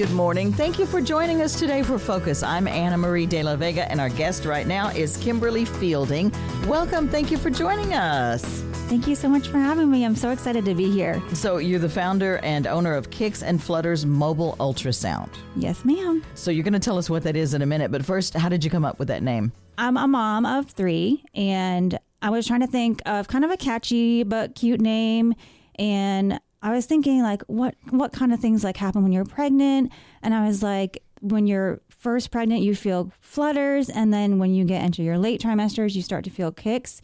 Good morning. Thank you for joining us today for Focus. I'm Anna Marie de la Vega, and our guest right now is Kimberly Fielding. Welcome. Thank you for joining us. Thank you so much for having me. I'm so excited to be here. So you're the founder and owner of Kicks and Flutters Mobile Ultrasound. Yes, ma'am. So you're going to tell us what that is in a minute, but first, how did you come up with that name? I'm a mom of 3, and I was trying to think of kind of a catchy but cute name, and I was thinking, like, what kind of things like happen when you're pregnant? And I was like, when you're first pregnant, you feel flutters. And then when you get into your late trimesters, you start to feel kicks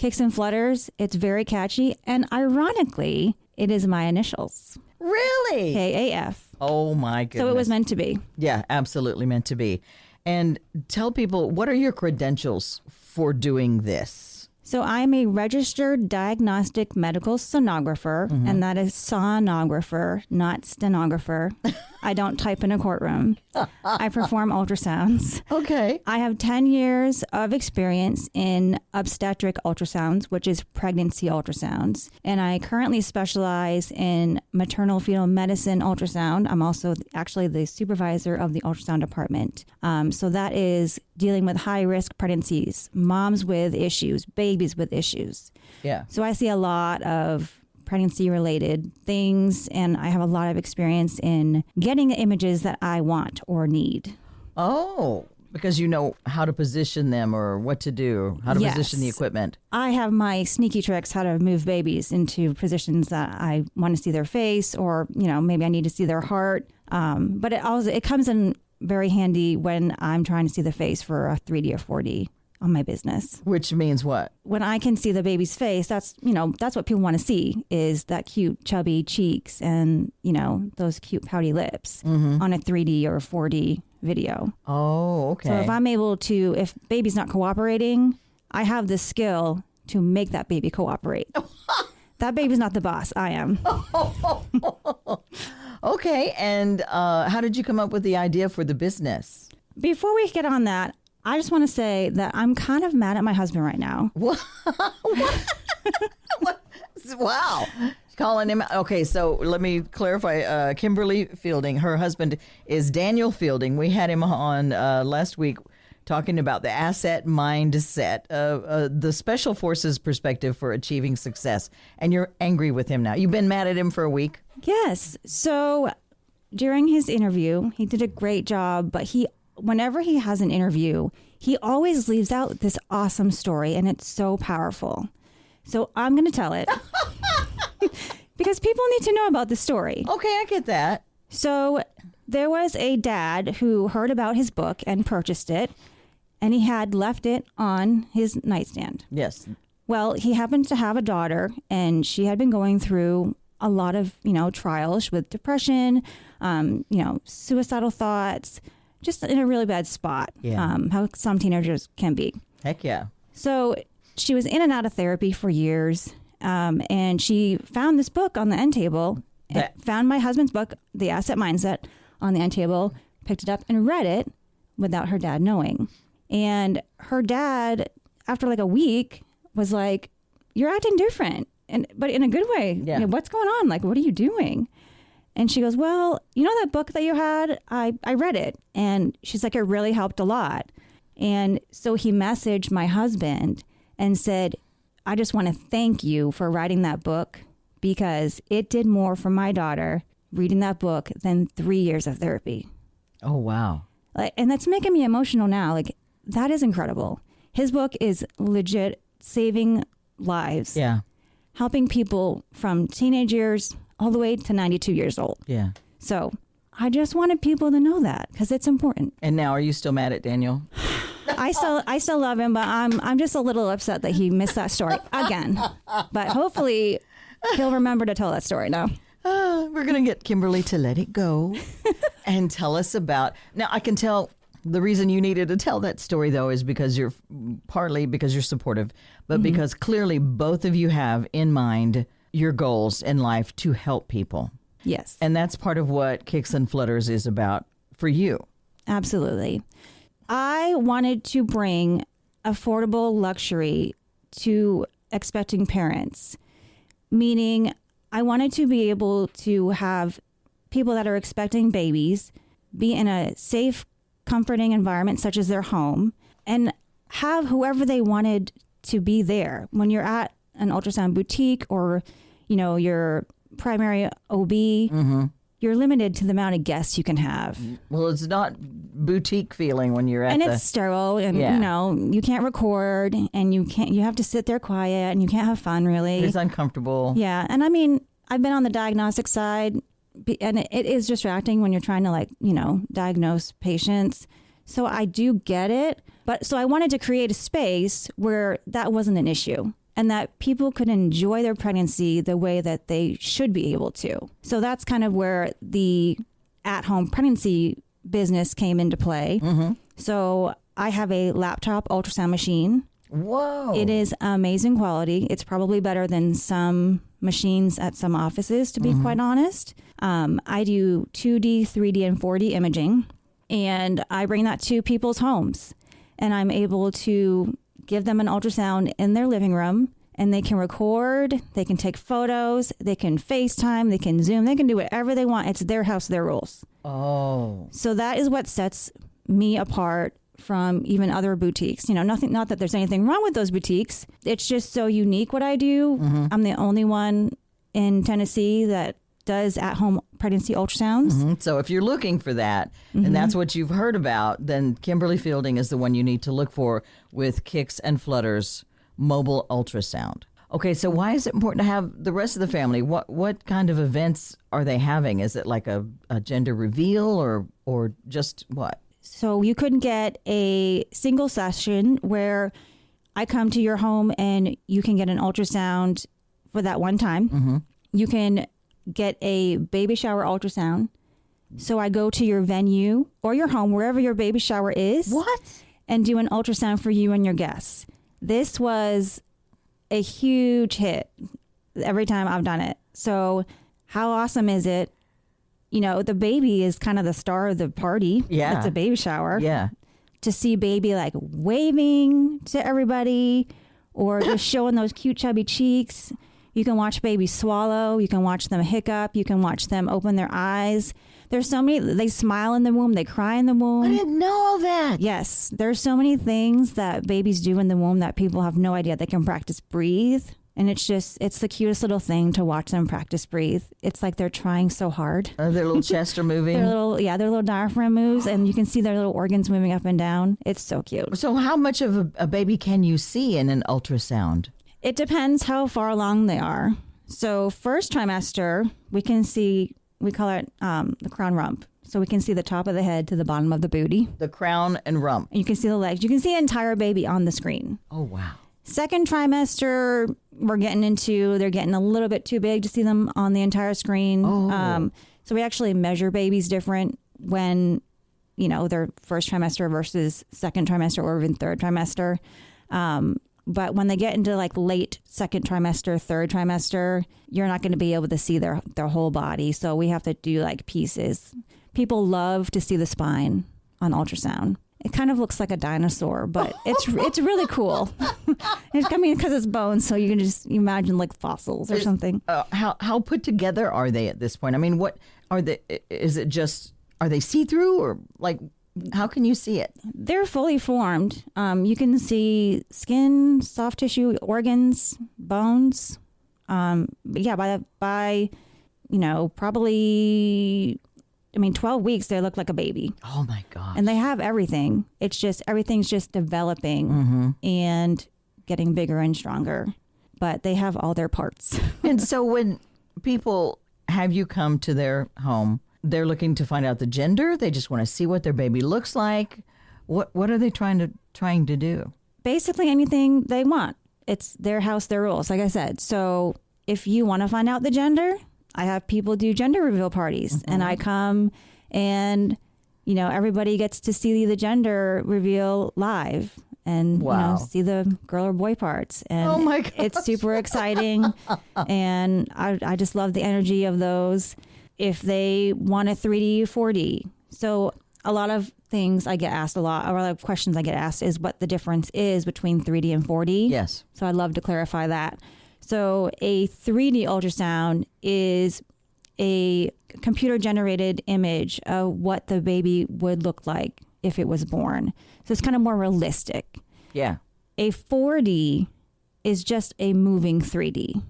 and flutters. It's very catchy. And ironically, it is my initials. Really? KAF. Oh, my goodness. So it was meant to be. Yeah, absolutely meant to be. And tell people, what are your credentials for doing this? So I'm a registered diagnostic medical sonographer, and that is sonographer, not stenographer. I don't type in a courtroom. I perform ultrasounds. Okay. I have 10 years of experience in obstetric ultrasounds, which is pregnancy ultrasounds. And I currently specialize in maternal fetal medicine ultrasound. I'm also actually the supervisor of the ultrasound department. So that is dealing with high-risk pregnancies, moms with issues, babies with issues. Yeah. So I see a lot of pregnancy-related things, and I have a lot of experience in getting the images that I want or need. Oh, because you know how to position them or what to do, how to position the equipment. I have my sneaky tricks how to move babies into positions that I want to see their face, or, you know, maybe I need to see their heart. But it comes in very handy when I'm trying to see the face for a 3D or 4D on my business. Which means what? When I can see the baby's face, that's what people want to see, is that cute chubby cheeks and, you know, those cute pouty lips on a 3D or 4D video. Oh, okay. So if baby's not cooperating, I have the skill to make that baby cooperate. That baby's not the boss. I am. Okay. And how did you come up with the idea for the business? Before we get on that, I just want to say that I'm kind of mad at my husband right now. What? Wow. Calling him. Okay, so let me clarify. Kimberly Fielding, her husband is Daniel Fielding. We had him on last week talking about the asset mindset, the special forces perspective for achieving success. And you're angry with him now. You've been mad at him for a week? Yes. So during his interview, he did a great job, but whenever he has an interview, he always leaves out this awesome story, and it's so powerful. So I'm going to tell it because people need to know about the story. Okay, I get that. So there was a dad who heard about his book and purchased it, and he had left it on his nightstand. Yes. Well, he happened to have a daughter, and she had been going through a lot of, trials with depression, suicidal thoughts, just in a really bad spot. Yeah. How some teenagers can be. Heck yeah. So she was in and out of therapy for years, and she found this book on the end table, found my husband's book, The Asset Mindset, on the end table, picked it up and read it without her dad knowing. And her dad, after like a week, was like, "You're acting different," but in a good way. Yeah. What's going on? Like, what are you doing? And she goes, "Well, you know that book that you had? I read it." And she's like, "It really helped a lot." And so he messaged my husband and said, "I just want to thank you for writing that book, because it did more for my daughter reading that book than 3 years of therapy." Oh, wow. And that's making me emotional now. Like, that is incredible. His book is legit saving lives. Yeah. Helping people from teenage years all the way to 92 years old. Yeah. So I just wanted people to know that, because it's important. And now, are you still mad at Daniel? I still love him, but I'm just a little upset that he missed that story again. But hopefully he'll remember to tell that story now. We're going to get Kimberly to let it go and tell us about. Now, I can tell the reason you needed to tell that story, though, is because partly because you're supportive, but because clearly both of you have in mind your goals in life to help people. Yes. And that's part of what Kicks and Flutters is about for you. Absolutely. I wanted to bring affordable luxury to expecting parents, meaning I wanted to be able to have people that are expecting babies be in a safe, comforting environment such as their home, and have whoever they wanted to be there. When you're at an ultrasound boutique or, your primary OB, you're limited to the amount of guests you can have. Well, it's not boutique feeling when you're at and it's sterile, and you can't record, and you have to sit there quiet, and you can't have fun really. It's uncomfortable. Yeah, and I mean, I've been on the diagnostic side, and it is distracting when you're trying to diagnose patients. So I do get it, but so I wanted to create a space where that wasn't an issue, and that people could enjoy their pregnancy the way that they should be able to. So that's kind of where the at-home pregnancy business came into play. So I have a laptop ultrasound machine. Whoa. It is amazing quality. It's probably better than some machines at some offices, to be quite honest. I do 2D, 3D, and 4D imaging, and I bring that to people's homes, and I'm able to give them an ultrasound in their living room, and they can record, they can take photos, they can FaceTime, they can Zoom, they can do whatever they want. It's their house, their rules. Oh. So that is what sets me apart from even other boutiques. Not that there's anything wrong with those boutiques. It's just so unique what I do. I'm the only one in Tennessee that does at-home pregnancy ultrasounds. So if you're looking for that, and that's what you've heard about, then Kimberly Fielding is the one you need to look for with Kicks and Flutters mobile ultrasound. Okay, so why is it important to have the rest of the family? What kind of events are they having? Is it like a gender reveal or just what? So you couldn't get a single session where I come to your home and you can get an ultrasound for that one time. You can get a baby shower ultrasound. So I go to your venue or your home, wherever your baby shower is. What? And do an ultrasound for you and your guests. This was a huge hit every time I've done it. So how awesome is it? The baby is kind of the star of the party. Yeah. It's a baby shower. Yeah. To see baby waving to everybody or just showing those cute chubby cheeks. You can watch baby swallow. You can watch them hiccup. You can watch them open their eyes. There's so many, they smile in the womb. They cry in the womb. I didn't know all that. Yes. There's so many things that babies do in the womb that people have no idea. They can practice breathe. And it's the cutest little thing to watch them practice breathe. It's like they're trying so hard. Their little chests are moving. Their little diaphragm moves, and you can see their little organs moving up and down. It's so cute. So how much of a baby can you see in an ultrasound? It depends how far along they are. So first trimester, we can see, we call it the crown rump. So we can see the top of the head to the bottom of the booty. The crown and rump. And you can see the legs. You can see the entire baby on the screen. Oh, wow. Second trimester, they're getting a little bit too big to see them on the entire screen. Oh. So we actually measure babies different when, their first trimester versus second trimester or even third trimester. But when they get into late second trimester, third trimester, you're not going to be able to see their whole body. So we have to do pieces. People love to see the spine on ultrasound. It kind of looks like a dinosaur, but it's really cool. Because it's bones, so you can just imagine fossils or something. How put together are they at this point? I mean, what are they? Is it just, are they see-through or how can you see it? They're fully formed. You can see skin, soft tissue, organs, bones. But yeah, by probably 12 weeks, they look like a baby. Oh my gosh. And they have everything. It's just, everything's just developing and getting bigger and stronger. But they have all their parts. And so when people have you come to their home, they're looking to find out the gender. They just want to see what their baby looks like. What are they trying to do? Basically anything they want. It's their house, their rules, like I said. So if you want to find out the gender, I have people do gender reveal parties, and I come and, everybody gets to see the gender reveal live and see the girl or boy parts. And oh my gosh. It's super exciting. And I just love the energy of those. If they want a 3D, 4D. So a lot of things I get asked or a lot of questions I get asked is what the difference is between 3D and 4D. Yes. So I'd love to clarify that. So a 3D ultrasound is a computer generated image of what the baby would look like if it was born. So it's kind of more realistic. Yeah. A 4D is just a moving 3D.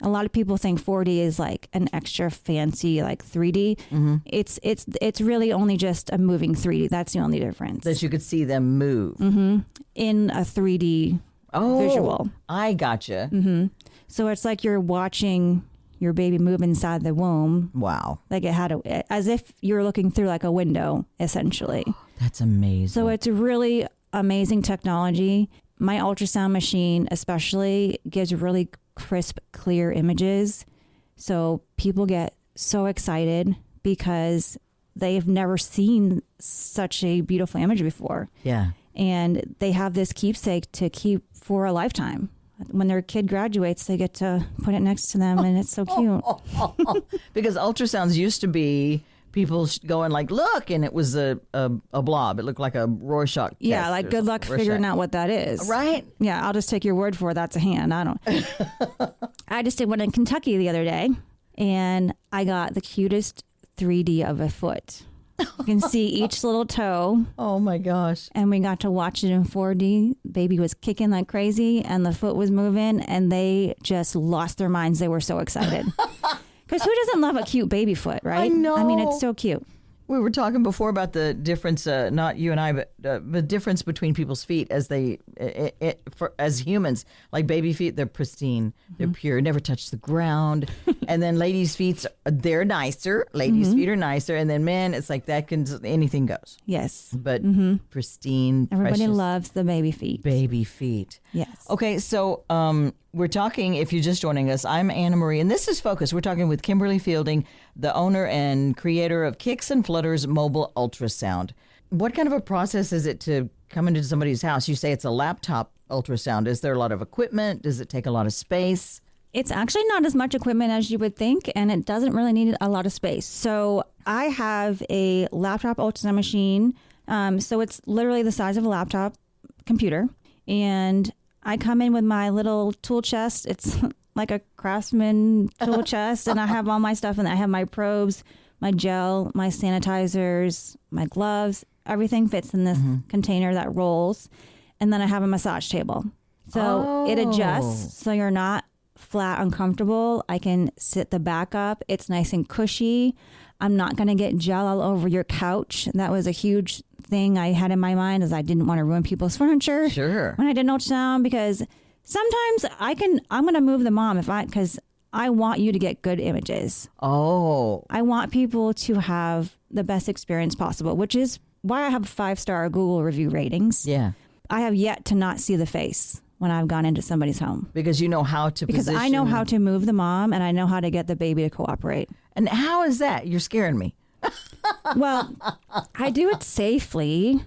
A lot of people think 4D is like an extra fancy like 3D. Mm-hmm. It's really only just a moving 3D. That's the only difference. That you could see them move. Mm-hmm. In a 3D visual. I gotcha. Mm-hmm. So it's like you're watching your baby move inside the womb. Wow. Like as if you're looking through like a window, essentially. That's amazing. So it's really amazing technology. My ultrasound machine especially gives really crisp, clear images. So people get so excited because they've never seen such a beautiful image before. Yeah. And they have this keepsake to keep for a lifetime. When their kid graduates, they get to put it next to them, and it's so cute. Because ultrasounds used to be people going like, look, and it was a blob. It looked like a Rorschach test. Yeah, like good luck figuring out what that is. Right? Yeah, I'll just take your word for it. That's a hand. I don't. I just did one in Kentucky the other day, and I got the cutest 3D of a foot. You can see each little toe. Oh my gosh. And we got to watch it in 4D. Baby was kicking like crazy and the foot was moving and they just lost their minds. They were so excited. Because who doesn't love a cute baby foot, right? I know. I mean, it's so cute. We were talking before about the difference, not you and I, but the difference between people's feet as as humans. Like baby feet, they're pristine, they're pure, never touch the ground. And then ladies' feet, they're nicer. Ladies' feet are nicer, and then men, it's like anything goes. Yes, but pristine. Everybody precious loves the baby feet. Baby feet. Yes. Okay, so we're talking, if you're just joining us, I'm Anna Marie, and this is Focus. We're talking with Kimberly Fielding, the owner and creator of Kicks and Flutters Mobile Ultrasound. What kind of a process is it to come into somebody's house? You say it's a laptop ultrasound. Is there a lot of equipment? Does it take a lot of space? It's actually not as much equipment as you would think, and it doesn't really need a lot of space. So I have a laptop ultrasound machine. So it's literally the size of a laptop computer, and I come in with my little tool chest. It's like a Craftsman tool chest, and I have all my stuff, and I have my probes, my gel, my sanitizers, my gloves. Everything fits in this container that rolls, and then I have a massage table. So it adjusts, so you're not flat uncomfortable. I can sit the back up. It's nice and cushy. I'm not going to get gel all over your couch. That was a huge thing I had in my mind, is I didn't want to ruin people's furniture. Sure. When I did an ultrasound, because sometimes I'm going to move the mom because I want you to get good images. Oh. I want people to have the best experience possible, which is why I have 5-star Google review ratings. Yeah. I have yet to not see the face when I've gone into somebody's home. Because you know how to Because position. I know how to move the mom, and I know how to get the baby to cooperate. And how is that? You're scaring me. Well, I do it safely.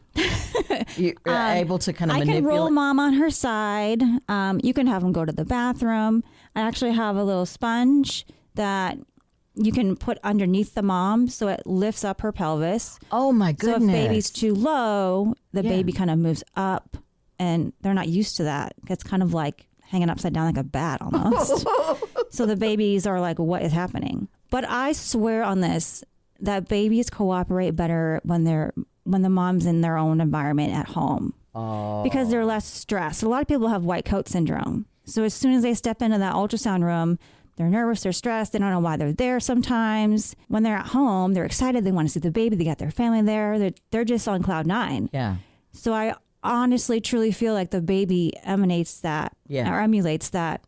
You're able to kind of manipulate. I can roll mom on her side. You can have them go to the bathroom. I actually have a little sponge that you can put underneath the mom so it lifts up her pelvis. Oh my goodness. So if baby's too low, the baby kind of moves up, and they're not used to that. It's kind of like hanging upside down like a bat almost. So the babies are like, what is happening? But I swear on this that babies cooperate better when the mom's in their own environment at home. Because they're less stressed. A lot of people have white coat syndrome. So as soon as they step into that ultrasound room, they're nervous, they're stressed, they don't know why they're there sometimes. When they're at home, they're excited, they want to see the baby, they got their family there, they're just on cloud 9. Yeah. So I honestly, truly feel like the baby emanates that or emulates that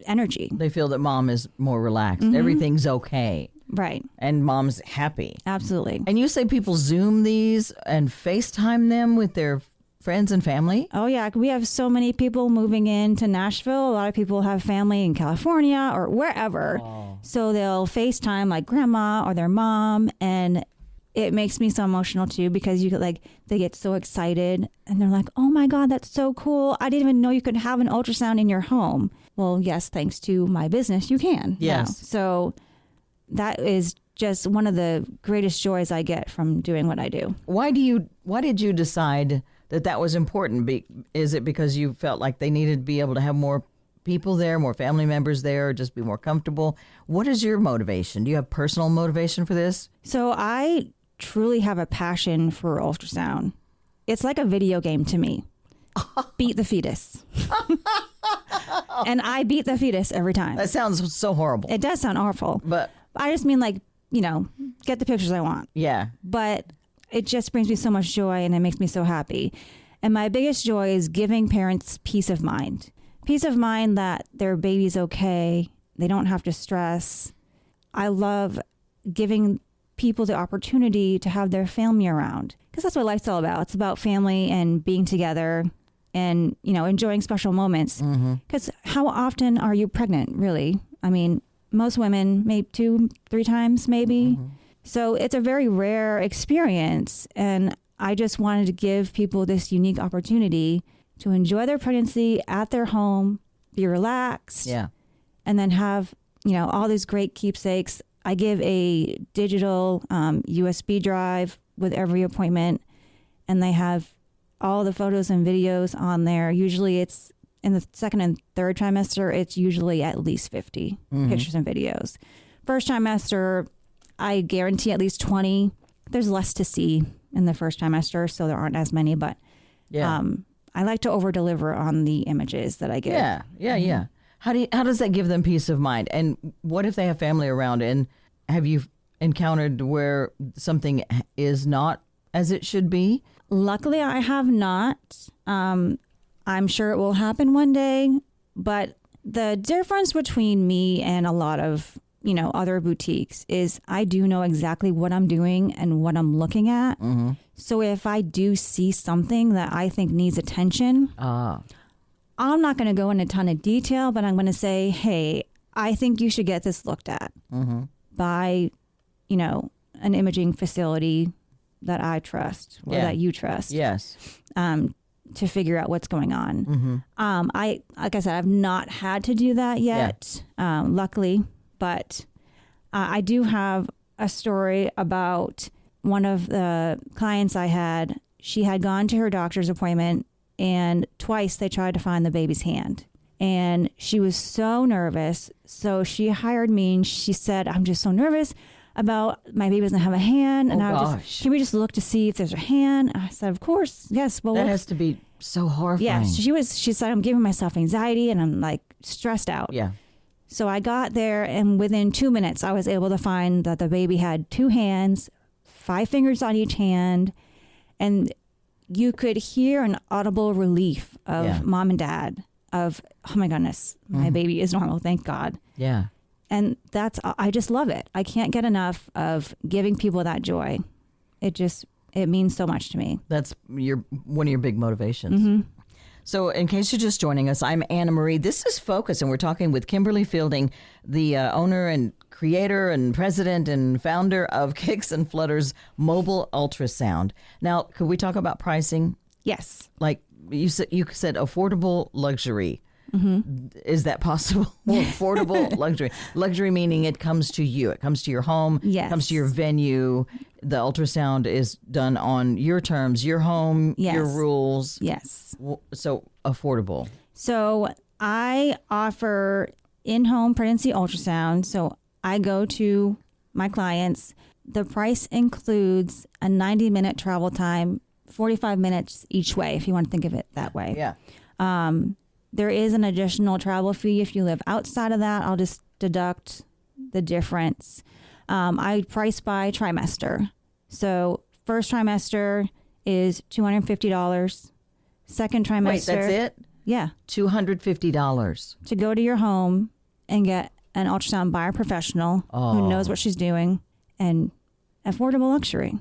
energy. They feel that mom is more relaxed. Everything's okay. Right. And mom's happy. Absolutely. And you say people Zoom these and FaceTime them with their friends and family? Oh, yeah. We have so many people moving into Nashville. A lot of people have family in California or wherever. So they'll FaceTime like grandma or their mom. And it makes me so emotional, too, because they get so excited and they're like, oh, my God, that's so cool. I didn't even know you could have an ultrasound in your home. Well, yes, thanks to my business, you can. Yes. Now. So that is just one of the greatest joys I get from doing what I do. Why did you decide that was important? Is it because you felt like they needed to be able to have more people there, more family members there, or just be more comfortable? What is your motivation? Do you have personal motivation for this? So I truly have a passion for ultrasound. It's like a video game to me. Beat the fetus. And I beat the fetus every time. That sounds so horrible. It does sound awful. But I just mean like, get the pictures I want. yeah. But it just brings me so much joy and it makes me so happy. And my biggest joy is giving parents peace of mind. Peace of mind that their baby's okay. They don't have to stress. I love giving people the opportunity to have their family around, because that's what life's all about. It's about family and being together and, enjoying special moments. Because how often are you pregnant, really? I mean, most women, maybe 2-3 times, maybe. So it's a very rare experience. And I just wanted to give people this unique opportunity to enjoy their pregnancy at their home, be relaxed, and then have, all these great keepsakes. I give a digital USB drive with every appointment, and they have all the photos and videos on there. Usually it's in the second and third trimester, it's usually at least 50 pictures and videos. First trimester, I guarantee at least 20. There's less to see in the first trimester, so there aren't as many, but I like to over deliver on the images that I give. Yeah. How does that give them peace of mind? And what if they have family around? And have you encountered where something is not as it should be? Luckily, I have not. I'm sure it will happen one day. But the difference between me and a lot of, other boutiques is I do know exactly what I'm doing and what I'm looking at. So if I do see something that I think needs attention, I'm not going to go into a ton of detail, but I'm going to say, hey, I think you should get this looked at by, an imaging facility that I trust or that you trust. Yes. To figure out what's going on. Like I said, I've not had to do that yet, luckily, but I do have a story about one of the clients I had. She had gone to her doctor's appointment, and twice they tried to find the baby's hand. And she was so nervous. So she hired me, and she said, I'm just so nervous about my baby doesn't have a hand. And can we just look to see if there's a hand? I said, of course. Yes. Well, that has to be so horrifying. Yeah. She said, I'm giving myself anxiety and I'm like stressed out. Yeah. So I got there, and within 2 minutes, I was able to find that the baby had 2 hands, 5 fingers on each hand. And you could hear an audible relief of mom and dad of, oh my goodness, my baby is normal. Thank God. Yeah. And I just love it. I can't get enough of giving people that joy. It means so much to me. That's one of your big motivations. So in case you're just joining us, I'm Anna Marie. This is Focus, and we're talking with Kimberly Fielding, the owner and creator and president and founder of Kicks and Flutters Mobile Ultrasound. Now, could we talk about pricing? Yes. Like you said affordable luxury. Is that possible? Affordable luxury. Luxury meaning it comes to you. It comes to your home. Yes. It comes to your venue. The ultrasound is done on your terms, your home, your rules. Yes. So affordable. So I offer in-home pregnancy ultrasound. So I go to my clients. The price includes a 90-minute travel time, 45 minutes each way, if you want to think of it that way. Yeah. There is an additional travel fee. If you live outside of that, I'll just deduct the difference. I price by trimester. So first trimester is $250. Second trimester. Wait, that's it? Yeah. $250. To go to your home and get an ultrasound by a professional who knows what she's doing, and affordable luxury.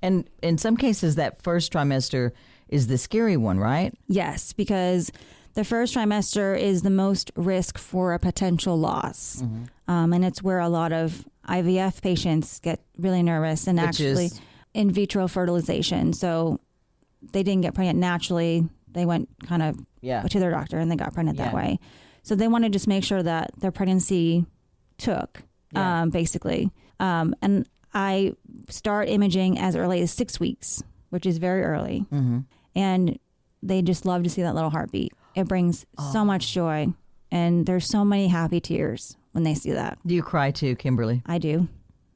And in some cases, that first trimester is the scary one, right? Yes, because the first trimester is the most risk for a potential loss. And it's where a lot of IVF patients get really nervous, and actually in vitro fertilization. So they didn't get pregnant naturally. They went kind of to their doctor and they got pregnant that way. So they want to just make sure that their pregnancy took, basically. And I start imaging as early as 6 weeks, which is very early. And they just love to see that little heartbeat. It brings so much joy And there's so many happy tears when they see that. Do you cry too, Kimberly? I do.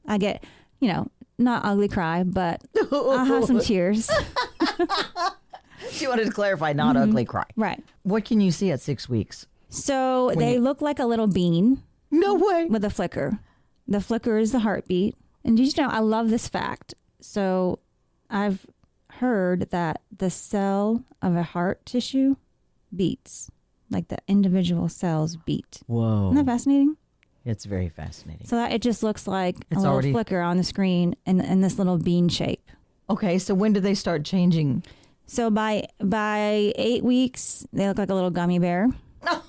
I get, not ugly cry, but I'll have some tears. She wanted to clarify, not ugly cry. Right. What can you see at 6 weeks? So they look like a little bean. No way. With a flicker. The flicker is the heartbeat. And did you know, I love this fact. So I've heard that the cell of a heart tissue beats, like the individual cells beat. Whoa. Isn't that fascinating? It's very fascinating. So that it just looks like It's a little already... flicker on the screen in this little bean shape. Okay, so when do they start changing? So by 8 weeks, they look like a little gummy bear. I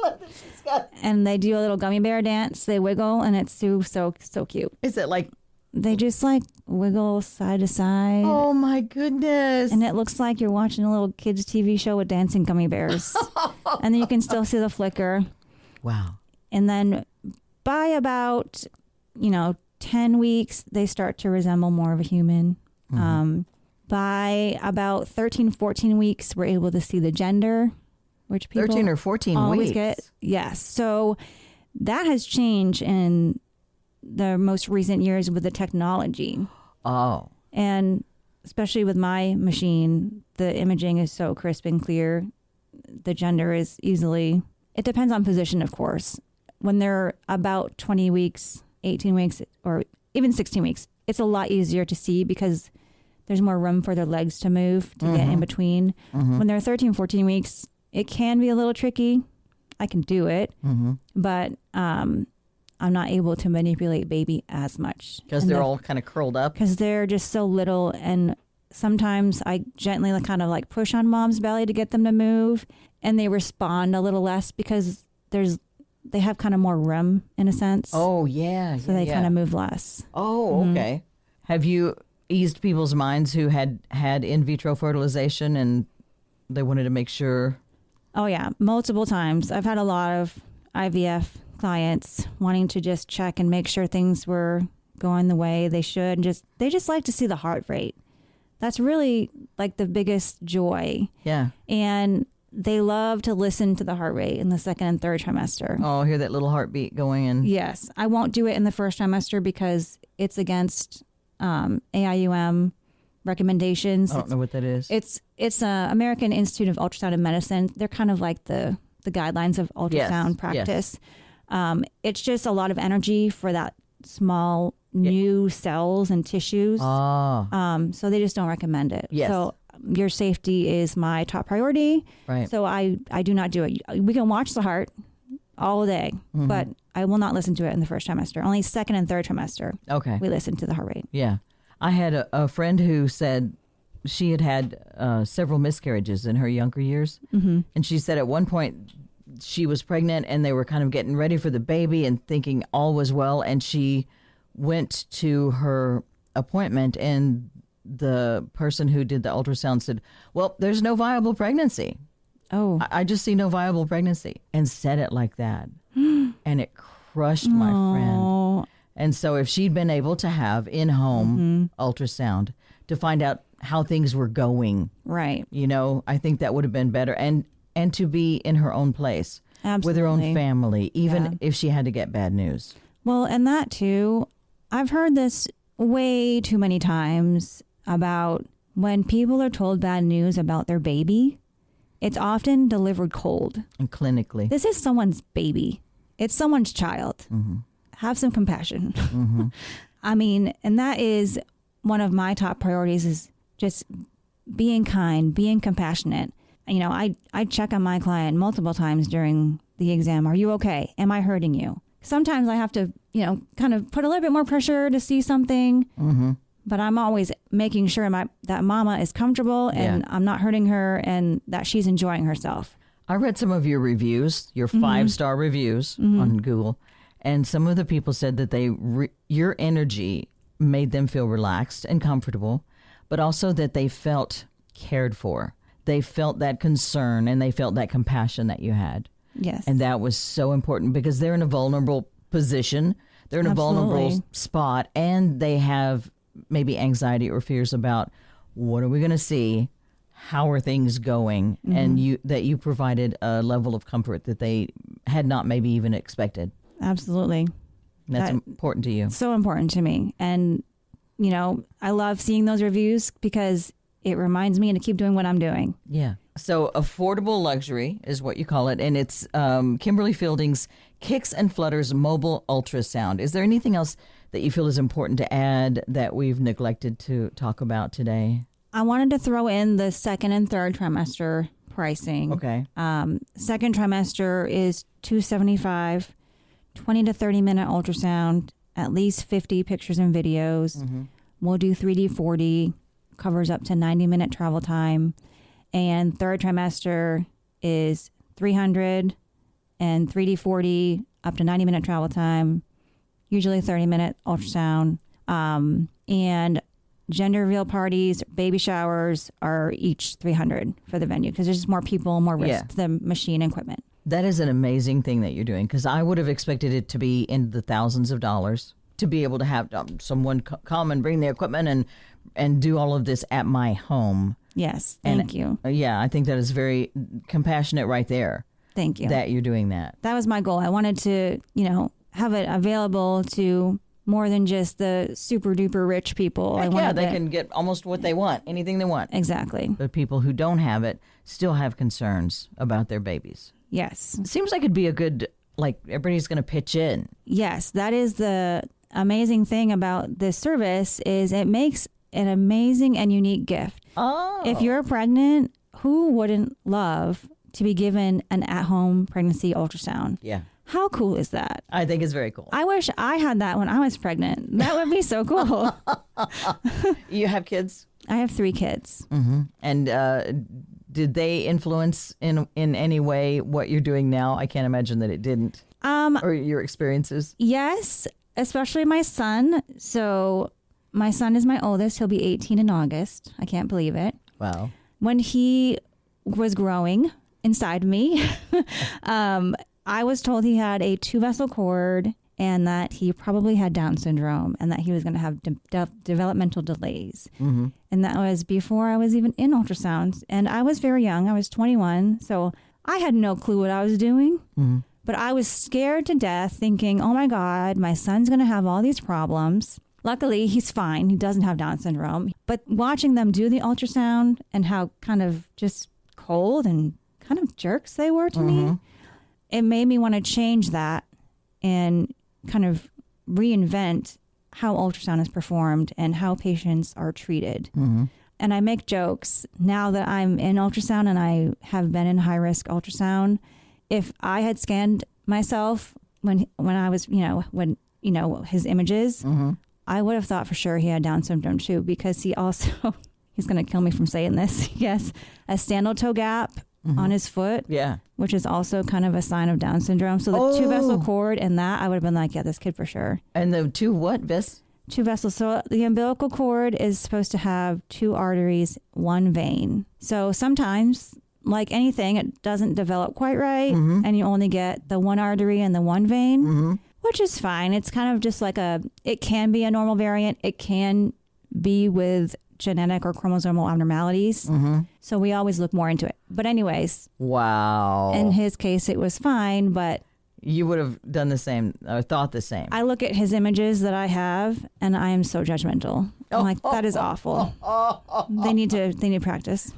love that she's got... And they do a little gummy bear dance. They wiggle, and it's so cute. Is it like... They just like wiggle side to side. Oh my goodness. And it looks like you're watching a little kids TV show with dancing gummy bears. And then you can still see the flicker. Wow. And then by about, 10 weeks, they start to resemble more of a human. Mm-hmm. By about 13, 14 weeks, we're able to see the gender, which people 13 or 14 always weeks. get. Yes. So that has changed in the most recent years with the technology. Oh. And especially with my machine, the imaging is so crisp and clear. The gender is easily, it depends on position, of course. When they're about 20 weeks, 18 weeks, or even 16 weeks, it's a lot easier to see because there's more room for their legs to move to get in between. Mm-hmm. When they're 13, 14 weeks, it can be a little tricky. I can do it, but I'm not able to manipulate baby as much. Because they're all kind of curled up? Because they're just so little, and sometimes I gently kind of like push on mom's belly to get them to move, and they respond a little less because they have kind of more room in a sense. Oh, yeah. So they kind of move less. Oh, okay. Have you eased people's minds who had in vitro fertilization and they wanted to make sure? Oh, yeah. Multiple times. I've had a lot of IVF clients wanting to just check and make sure things were going the way they should. They just like to see the heart rate. That's really like the biggest joy. Yeah. And they love to listen to the heart rate in the second and third trimester. Oh, hear that little heartbeat going in. Yes. I won't do it in the first trimester because it's against AIUM recommendations. I don't know what that is. It's American Institute of Ultrasound and Medicine. They're kind of like the guidelines of ultrasound practice. Yes. It's just a lot of energy for that small new cells and tissues. Oh. So they just don't recommend it. Yes. So your safety is my top priority. Right. So I do not do it. We can watch the heart all day, but I will not listen to it in the first trimester. Only second and third trimester. Okay. We listen to the heart rate. Yeah. I had a friend who said she had several miscarriages in her younger years. Mm-hmm. And she said at one point she was pregnant and they were kind of getting ready for the baby and thinking all was well. And she went to her appointment and the person who did the ultrasound said, well, there's no viable pregnancy. Oh. I just see no viable pregnancy, and said it like that. And it crushed my friend. And so if she'd been able to have in-home ultrasound to find out how things were going, right, I think that would have been better. And to be in her own place. Absolutely. With her own family, even if she had to get bad news. Well, and that too, I've heard this way too many times about when people are told bad news about their baby, it's often delivered cold. And clinically. This is someone's baby. It's someone's child. Mm-hmm. Have some compassion. Mm-hmm. I mean, and that is one of my top priorities, is just being kind, being compassionate. I check on my client multiple times during the exam. Are you okay? Am I hurting you? Sometimes I have to, kind of put a little bit more pressure to see something. Mm-hmm. But I'm always making sure that mama is comfortable and I'm not hurting her and that she's enjoying herself. I read some of your reviews, your 5-star reviews on Google, and some of the people said that your energy made them feel relaxed and comfortable, but also that they felt cared for. They felt that concern and they felt that compassion that you had. Yes. And that was so important because they're in a vulnerable position. They're in a vulnerable spot, and they have maybe anxiety or fears about what are we going to see? how are things going, and you provided a level of comfort that they had not maybe even expected. Absolutely. That's important to you. So important to me. And, you know, I love seeing those reviews because it reminds me to keep doing what I'm doing. Yeah. So affordable luxury is what you call it. And it's Kimberly Fielding's Kicks and Flutters Mobile Ultrasound. Is there anything else that you feel is important to add that we've neglected to talk about today? I wanted to throw in the second and third trimester pricing. Okay. Second trimester is $275, 20 to 30 minute ultrasound, at least 50 pictures and videos. We'll do 3D 4D, covers up to 90-minute travel time. And third trimester is $300 and 3D 4D, up to 90-minute travel time, usually 30-minute ultrasound. And gender reveal parties, baby showers are each $300 for the venue because there's just more people, more risk to the machine and equipment. That is an amazing thing that you're doing, because I would have expected it to be in the thousands of dollars to be able to have someone come and bring the equipment and do all of this at my home. Yes, thank you. Yeah, I think that is very compassionate right there. Thank you. That you're doing that. That was my goal. I wanted to, you know, have it available to more than just the super duper rich people. They can get almost what they want, anything they want. Exactly. But people who don't have it still have concerns about their babies. Yes. It seems like it'd be a good, like, everybody's going to pitch in. Yes, that is the amazing thing about this service is it makes an amazing and unique gift. Oh. If you're pregnant, who wouldn't love to be given an at-home pregnancy ultrasound? Yeah. How cool is that? I think it's very cool. I wish I had that when I was pregnant. That would be so cool. You have kids? I have 3 kids. Mm-hmm. And did they influence in any way what you're doing now? I can't imagine that it didn't. Or your experiences? Yes, especially my son. So my son is my oldest. He'll be 18 in August. I can't believe it. Wow. When he was growing inside me, I was told he had a 2-vessel cord and that he probably had Down syndrome and that he was going to have developmental delays. Mm-hmm. And that was before I was even in ultrasounds. And I was very young. I was 21. So I had no clue what I was doing. Mm-hmm. But I was scared to death thinking, oh my God, my son's going to have all these problems. Luckily, he's fine. He doesn't have Down syndrome. But watching them do the ultrasound and how kind of just cold and kind of jerks they were to me, it made me want to change that and kind of reinvent how ultrasound is performed and how patients are treated. Mm-hmm. And I make jokes now that I'm in ultrasound and I have been in high risk ultrasound. If I had scanned myself when I was, his images, I would have thought for sure he had Down syndrome too, because he also, he's going to kill me from saying this. Yes, a stanal toe gap on his foot, which is also kind of a sign of Down syndrome. So the 2-vessel cord and that, I would have been like, yeah, this kid for sure. And the 2 what, Vis? 2 vessels. So the umbilical cord is supposed to have 2 arteries, 1 vein. So sometimes, like anything, it doesn't develop quite right, and you only get the 1 artery and the 1 vein, which is fine. It's kind of just like it can be a normal variant. It can be with genetic or chromosomal abnormalities. So we always look more into it. But anyways. Wow. In his case, it was fine, but. You would have done the same or thought the same. I look at his images that I have and I am so judgmental. I'm like, that is awful. They need practice.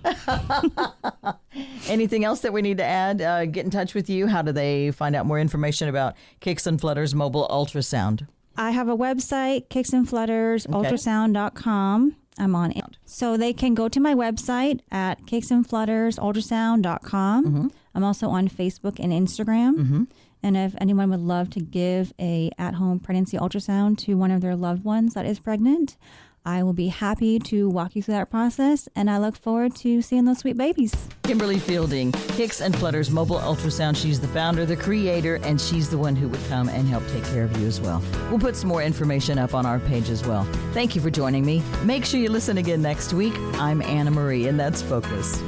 Anything else that we need to add? Get in touch with you. How do they find out more information about Kicks and Flutters Mobile Ultrasound? I have a website, kicksandfluttersultrasound.com. I'm on it. So they can go to my website at kicksandfluttersultrasound.com. I'm also on Facebook and Instagram. And if anyone would love to give a at-home pregnancy ultrasound to one of their loved ones that is pregnant, I will be happy to walk you through that process, and I look forward to seeing those sweet babies. Kimberly Fielding, Kicks and Flutters Mobile Ultrasound. She's the founder, the creator, and she's the one who would come and help take care of you as well. We'll put some more information up on our page as well. Thank you for joining me. Make sure you listen again next week. I'm Anna Marie, and that's Focus.